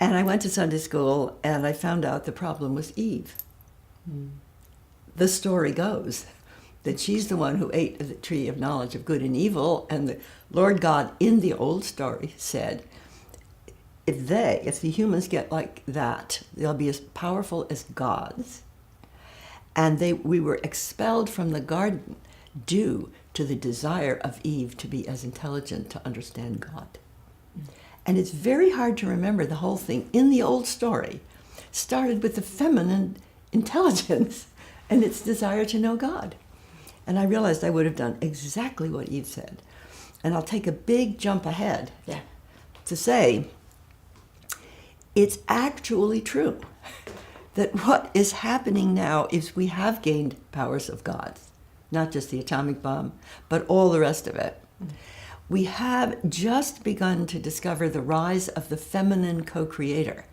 And I went to Sunday school, and I found out the problem was Eve. The story goes that she's the one who ate of the tree of knowledge of good and evil, and the Lord God in the old story said, if the humans get like that, they'll be as powerful as gods. And we were expelled from the garden due to the desire of Eve to be as intelligent to understand God. And it's very hard to remember the whole thing in the old story started with the feminine intelligence and its desire to know God. And I realized I would have done exactly what Eve said. And I'll take a big jump ahead to say it's actually true that what is happening now is we have gained powers of God, not just the atomic bomb, but all the rest of it. We have just begun to discover the rise of the feminine co-creator.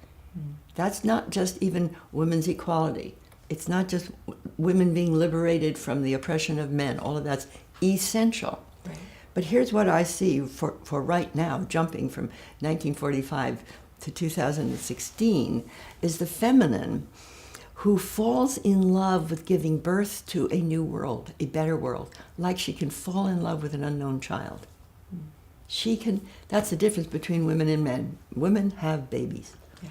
That's not just even women's equality. It's not just women being liberated from the oppression of men. All of that's essential. Right. But here's what I see for right now, jumping from 1945 to 2016, is the feminine who falls in love with giving birth to a new world, a better world, like she can fall in love with an unknown child. She can, that's the difference between women and men. Women have babies. Yeah.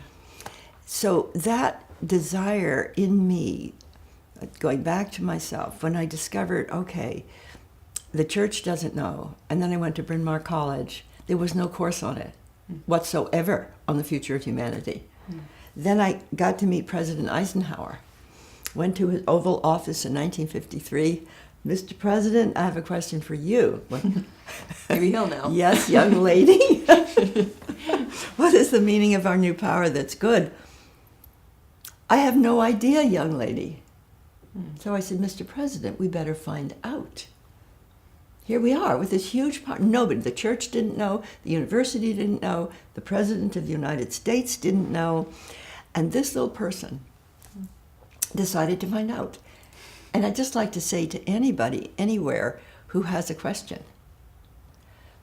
So that desire in me, going back to myself, when I discovered, okay, the church doesn't know, and then I went to Bryn Mawr College, there was no course on it whatsoever on the future of humanity. Then I got to meet President Eisenhower, went to his Oval Office in 1953. Mr. President, I have a question for you. Maybe he'll know. Yes, young lady. What is the meaning of our new power that's good? I have no idea, young lady. So I said, Mr. President, we better find out. Here we are with this huge power. Nobody, the church didn't know, the university didn't know, the President of the United States didn't know, and this little person decided to find out. And I'd just like to say to anybody, anywhere, who has a question,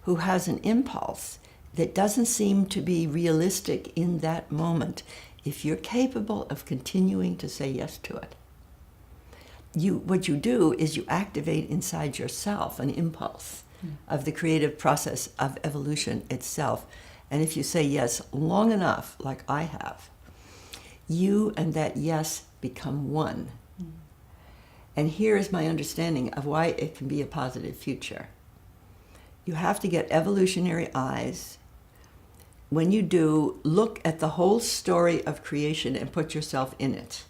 who has an impulse that doesn't seem to be realistic in that moment, if you're capable of continuing to say yes to it, what you do is you activate inside yourself an impulse of the creative process of evolution itself. And if you say yes long enough, like I have, you and that yes become one. And here is my understanding of why it can be a positive future. You have to get evolutionary eyes. When you do, look at the whole story of creation and put yourself in it.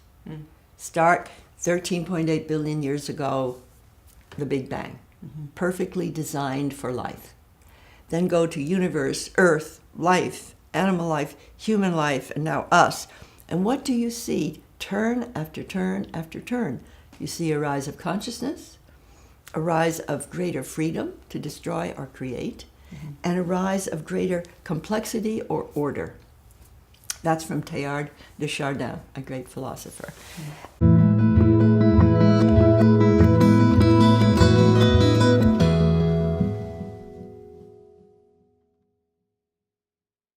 Start 13.8 billion years ago, the Big Bang, perfectly designed for life. Then go to universe, Earth, life, animal life, human life, and now us. And what do you see? Turn after turn after turn. You see a rise of consciousness, a rise of greater freedom to destroy or create, and a rise of greater complexity or order. That's from Teilhard de Chardin, a great philosopher.